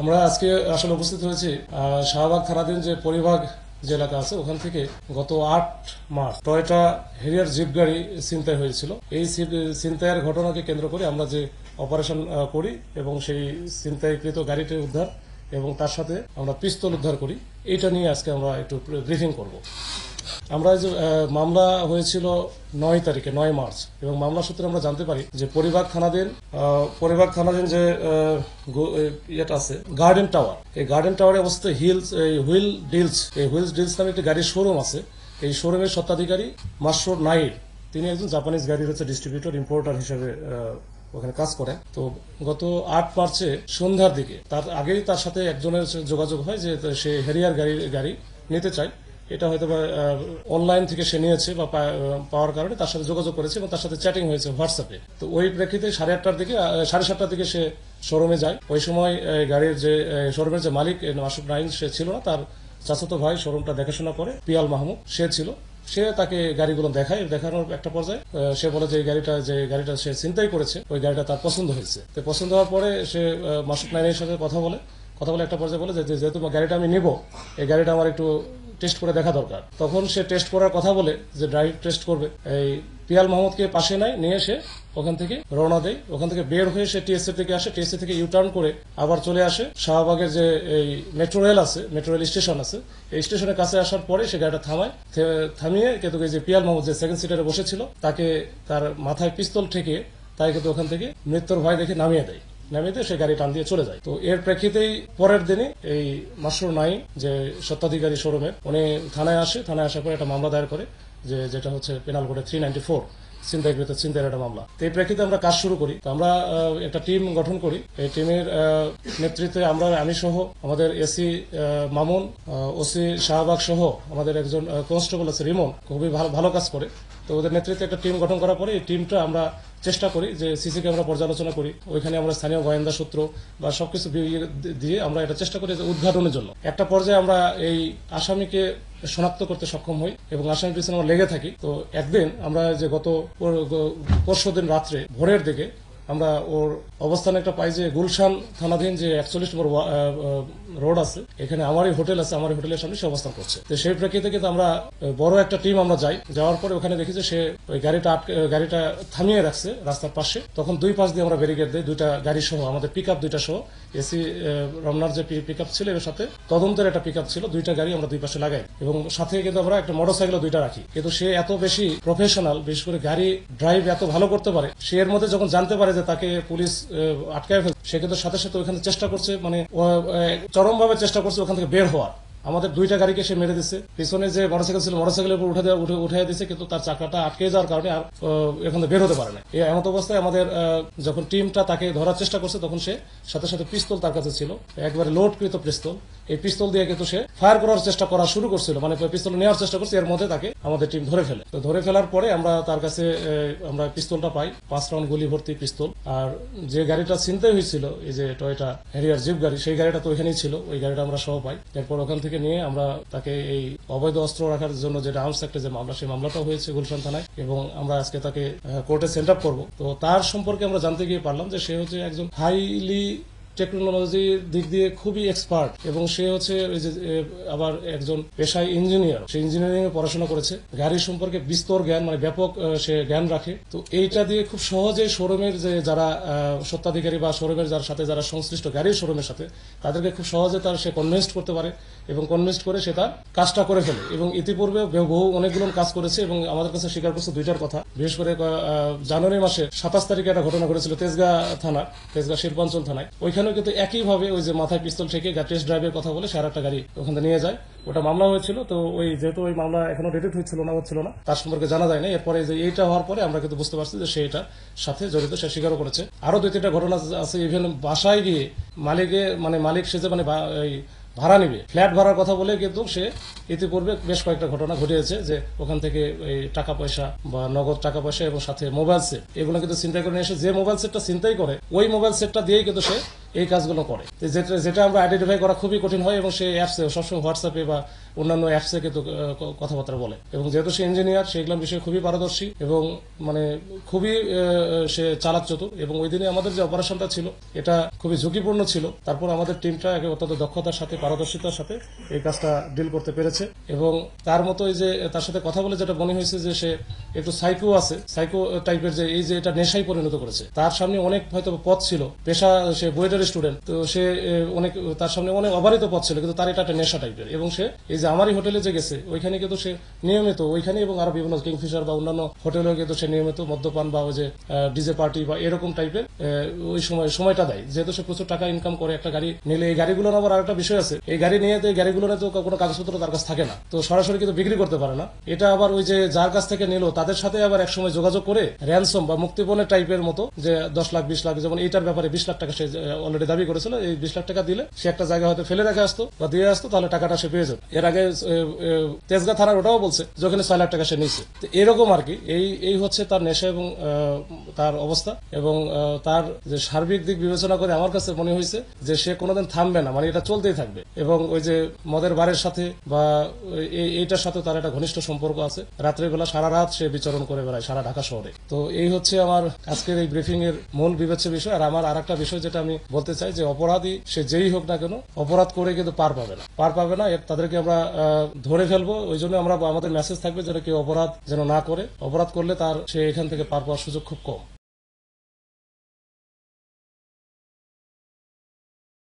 আমরা আজকে আসলে উপস্থিত হয়েছি শাহবাগ থানাধীন যে পরিবাগ যে এলাকা আছে ওখান থেকে গত ৮ মার্চ টয়োটা হেরিয়ার জিপ গাড়ি ছিনতাই হয়েছিল। এই ছিনতাইয়ের ঘটনাকে কেন্দ্র করে আমরা যে অপারেশন করি এবং সেই ছিনতাইকৃত গাড়িটি উদ্ধার এবং তার সাথে আমরা পিস্তল উদ্ধার করি, এইটা নিয়ে আজকে আমরা একটু ব্রিফিং করব। আমরা যে মামলা হয়েছিল ৯ তারিখে ৯ মার্চ এবং মামলা সূত্রে আমরা জানতে পারি যে পরিবাগ থানাধীন যে ইয়েটা আছে গার্ডেন টাওয়ার, এই গার্ডেন টাওয়ারে অবস্থিত হুইল ডিলস নামে একটি গাড়ির শোরুম আছে। এই শোরুমের স্বত্বাধিকারী মাসরুর নাইর, তিনি একজন জাপানিজ গাড়ির ডিস্ট্রিবিউটর ইম্পোর্টার হিসেবে ওখানে কাজ করে। তো গত ৮ মার্চে সন্ধ্যার দিকে, তার আগেই তার সাথে একজনের যোগাযোগ হয় যে সে হেরিয়ার গাড়ি নিতে চায়। এটা হয়তো অনলাইন থেকে সে নিয়েছে বা পাওয়ার কারণে তার সাথে যোগাযোগ করেছে এবং তার সাথে চ্যাটিং হয়েছে হোয়াটসঅ্যাপে। তো ওই প্রেক্ষিতে 7:30টার দিকে সে শোরুমে যায়। ওই সময় গাড়ির যে শোরুমের যে মালিক মাসুদ নাইন সে ছিল না, তার চাচাতো ভাই শোরুমটা দেখাশোনা করে পিয়াল মাহমুদ সে ছিল। সে তাকে গাড়িগুলো দেখানোর একটা পর্যায়ে সে বলে যে গাড়িটা সে ছিনতাই করেছে, ওই গাড়িটা তার পছন্দ হয়েছে। তো পছন্দ হওয়ার পরে সে মাসুদ নাইনের সাথে কথা বলে একটা পর্যায়ে বলে যে যেহেতু গাড়িটা আমি নিব, এই গাড়িটা আমার একটু টেস্ট করে দেখা দরকার। তখন সে টেস্ট করার কথা বলে যে ড্রাইভ টেস্ট করবে, এই পিয়াল মাহমুদকে পাশে নিয়ে এসে ওখান থেকে রওনা দেয়। ওখান থেকে বের হয়ে সে টিএসসি থেকে আসে, টিএসসি থেকে ইউটার্ন করে আবার চলে আসে শাহবাগের যে এই মেট্রো রেল স্টেশন আছে, এই স্টেশনের কাছে আসার পরে সে গাড়িটা থামিয়ে কিন্তু যে পিয়াল মাহমুদ যে সেকেন্ড সিটারে বসেছিল তাকে তার মাথায় পিস্তল ঠেকিয়ে তাই কিন্তু ওখান থেকে মৃত্যুর ভয় দেখে নামিয়ে দেয়। সে গাড়ি টান দিয়ে চলে যায়। তো এর প্রেক্ষিতেই পরের দিনই এই মাসরুর নাইন যে স্বত্বাধিকারী শোরুমের, উনি থানায় আসার পরে একটা মামলা দায়ের করে যেটা হচ্ছে পেনাল কোডে 394 ছিনতাইয়ের একটা মামলা। তো এই প্রেক্ষিতে আমরা কাজ শুরু করি। তো আমরা একটা টিম গঠন করি। এই টিমের নেতৃত্বে আমি সহ আমাদের এসি মামুন, ওসি শাহবাগ সহ আমাদের একজন কনস্টেবল আছে রিমন, খুবই ভালো কাজ করে। তো ওদের নেতৃত্বে একটা টিম গঠন করার পরে এই টিমটা আমরা চেষ্টা করি যে সিসি ক্যামেরা পর্যালোচনা করি, ওইখানে আমরা স্থানীয় গোয়েন্দা সূত্র বা সবকিছু দিয়ে আমরা এটা চেষ্টা করি যে উদ্ঘাটনের জন্য। একটা পর্যায়ে আমরা এই আসামিকে শনাক্ত করতে সক্ষম হই এবং আসামির পিছনে আমরা লেগে থাকি। তো একদিন আমরা যে গত পরশুদিন রাত্রে ভোরের দিকে আমরা ওর অবস্থানে একটা পাই যে গুলশান থানাধীন যে 41 নম্বর রোড আছে, এখানে আমারই হোটেল আছে, আমার হোটেলের সামনে সে অবস্থান করছে। তো সেই প্রেক্ষিতে কিন্তু আমরা বড় একটা টিম আমরা যাওয়ার পরে ওখানে দেখি যে সে ওই গাড়িটা থামিয়ে রাখছে রাস্তার পাশে। তখন দুই পাশ দিয়ে আমরা ব্যারিকেড দিই, দুইটা গাড়ি সহ, আমাদের পিকআপ দুইটা সহ, এসি রমনার যে পিকআপ ছিল এর সাথে তদন্তের একটা পিকআপ ছিল, দুইটা গাড়ি আমরা দুই পাশে লাগাই এবং সাথে কিন্তু আমরা একটা মোটরসাইকেল দুইটা রাখি। কিন্তু সে এত বেশি প্রফেশনাল, বিশেষ করে গাড়ি ড্রাইভ এত ভালো করতে পারে, সে এর মধ্যে যখন জানতে পারে যে তাকে পুলিশ আটকায় ফেলছে, সে কিন্তু সাথে সাথে ওখানে চেষ্টা করছে, মানে চরমভাবে চেষ্টা করছে ওখান থেকে বের হওয়ার। আমাদের দুইটা গাড়িকে সে মেরে দিচ্ছে, পিছনে যে মোটরসাইকেল ছিল মোটরসাইকেলের উপর উঠে দিচ্ছে, কিন্তু তার চাকাটা আটকে যাওয়ার কারণে আর এখান থেকে বের হতে পারে না। এই এমন অবস্থায় আমাদের যখন টিমটা তাকে ধরার চেষ্টা করছে তখন সে সাথে সাথে পিস্তল তার কাছে ছিল, একবারে লোডকৃত পিস্তল। এই পিস্তল দিয়ে কিন্তু সে ফায়ার করার চেষ্টা করা শুরু করছিল, মানে পিস্তল নেওয়ার চেষ্টা করছে। এর মধ্যে তাকে আমাদের টিম ধরে ফেলে। তো ধরে ফেলার পরে আমরা তার কাছে আমরা পিস্তলটা পাই, 5 রাউন্ড গুলি ভর্তি পিস্তল। আর যে গাড়িটা ছিনতাই হয়েছিল, এই যে টয়োটা হেরিয়ার জিপ গাড়ি, সেই গাড়িটা তো ওইখানেই ছিল, ওই গাড়িটা আমরা সহ পাই। এরপর ওখান থেকে নিয়ে আমরা তাকে এই অবৈধ অস্ত্র রাখার জন্য যেটা আর্মস অ্যাক্টে যে মামলা, সেই মামলাটাও হয়েছে গুলশান থানায় এবং আমরা আজকে তাকে কোর্টে সেন্ড আপ করবো। তো তার সম্পর্কে আমরা জানতে গিয়ে পারলাম যে সে হচ্ছে একজন হাইলি টেকনোলজির দিক দিয়ে খুবই এক্সপার্ট এবং সে হচ্ছে আবার একজন পেশায় ইঞ্জিনিয়ার। সে ইঞ্জিনিয়ারিং এ পড়াশোনা করেছে, গাড়ি সম্পর্কে বিস্তর জ্ঞান, মানে ব্যাপক সে জ্ঞান রাখে। তো এইটা দিয়ে খুব সহজে শোরুমের যে যারা স্বত্বাধিকারী বা শোরুমের যারা সংশ্লিষ্ট গাড়ির শোরুমের সাথে, তাদেরকে খুব সহজে সে কনভিন্স করতে পারে এবং কনভিন্স করে সে তার কাজটা করে ফেলে। এবং ইতিপূর্বে অনেকগুলো কাজ করেছে এবং আমাদের কাছে স্বীকার করছে দুইটার কথা। বিশেষ করে জানুয়ারি মাসে 27 তারিখে একটা ঘটনা ঘটেছিল তেজগাঁ শিল্পাঞ্চল থানায়। ওইখানে কিন্তু একইভাবে ওই যে মাথায় পিস্তল থেকে টেস্ট ড্রাইভের কথা বলে সে আর একটা গাড়ি ওখানে নিয়ে যায়, ওটা মামলা হয়েছিল। তো যেহেতু ওই মামলা এখনো ডেটেড হচ্ছিল না, তার সম্পর্কে জানা যায় না। এরপরে যে এইটা হওয়ার পরে আমরা কিন্তু বুঝতে পারছি যে সে এটার সাথে জড়িত, সে স্বীকারও করেছে। আরো 2-3টা ঘটনা আছে, ইভেন বাসায় গিয়ে মালিক সে যে ভাড়া নিবে, ফ্ল্যাট ভাড়ার কথা বলে কিন্তু সে ইতিপূর্বে বেশ কয়েকটা ঘটনা ঘটিয়েছে যে ওখান থেকে এই টাকা পয়সা বা নগদ টাকা পয়সা এবং সাথে মোবাইল সেট, এগুলো কিন্তু ছিনতাই করে নিয়ে এসে যে মোবাইল সেটটা ছিনতাই করে, ওই মোবাইল সেটটা দিয়েই কিন্তু সে এই কাজগুলো করে। তো যেটা আমরা আইডেন্টিফাই করা খুবই কঠিন হয়, এবং সে অ্যাপসে সবসময় হোয়াটসঅ্যাপে বা অন্যান্য অ্যাপসে কিন্তু কথাবার্তা বলে, এবং যেহেতু সে ইঞ্জিনিয়ার সে এগুলো বিষয়ে খুবই পারদর্শী এবং মানে খুবই সে চালাক চতুর। এবং ওই দিনে আমাদের যে অপারেশনটা ছিল এটা খুবই ঝুঁকিপূর্ণ ছিল, তারপর আমাদের টিমটা অত্যন্ত দক্ষতার সাথে পারদর্শিতার সাথে এই কাজটা ডিল করতে পেরেছে। এবং তার মতোই যে তার সাথে কথা বলে যেটা মনে হয়েছে যে সে একটু সাইকো আছে, সাইকো টাইপের, যে এই যে এটা নেশায় পরিণত করেছে। তার সামনে অনেক হয়তো পথ ছিল, পেশা সে বুয়েটের স্টুডেন্ট, তো সে অনেক তার সামনে অনেক অবারিত পথ ছিল, কিন্তু তার এটা একটা নেশা টাইপের। এবং সে এই যে আমারই হোটেলে যে গেছে ওইখানে কিন্তু সে নিয়মিত ওইখানে এবং আরো বিভিন্ন কিংফিশার বা অন্যান্য হোটেলেও কিন্তু সে নিয়মিত মদ্যপান বা ওই যে ডিজে পার্টি বা এরকম টাইপের ওই সময়টা দেয়। যেহেতু সে প্রচুর টাকা ইনকাম করে, একটা গাড়ি নিলে এই গাড়িগুলোর আবার আরেকটা বিষয় আছে, এই গাড়ি নিয়ে তো এই গাড়িগুলো তো কোনো কাগজপত্র তার কাছে থাকে না, তো সরাসরি কিন্তু বিক্রি করতে পারে না। এটা আবার ওই যে যার কাছ থেকে নিল তাদের সাথে আবার একসময় যোগাযোগ করে র্যানসম বা মুক্তিপণের টাইপের মতো, যে 10 লাখ 20 লাখ, যেমন এইটার ব্যাপারে 20 লাখ টাকা সে অলরেডি দাবি করেছিল। এই 20 লাখ টাকা দিলে সে একটা জায়গা হয়তো ফেলে রেখে আসতো বা দিয়ে আসতো, তাহলে টাকাটা সে পেয়ে যেত। এর আগে তেজগাঁ থানার ওটাও বলছে যে ওখানে 6 লাখ টাকা সে নিচ্ছে। তো এরকম আর কি, এই হচ্ছে তার নেশা এবং তার অবস্থা। এবং তার যে সার্বিক দিক বিবেচনা করে আমার কাছে মনে হয়েছে যে সে কোনোদিন থামবে না, মানে এটা চলতেই থাকবে। এবং ওই যে মদের বারের সাথে বা এইটার সাথে তার একটা ঘনিষ্ঠ সম্পর্ক আছে। রাত্রেবেলা সারা রাত সে বিচরণ করে বেড়ায় সারা ঢাকা শহরে। তো এই হচ্ছে আমার আজকের এই ব্রিফিং এর মূল বিবেচ্য বিষয়। আর আমার আরেকটা বিষয় যেটা আমি বলতে চাই, যে অপরাধী সে যেই হোক না কেন, অপরাধ করে কিন্তু পার পাবে না, তাদেরকে আমরা ধরে ফেলবো। ওই জন্য আমরা আমাদের মেসেজ থাকবে যেন কেউ অপরাধ যেন না করে, অপরাধ করলে তার সে এখান থেকে পার পাওয়ার সুযোগ খুব কম।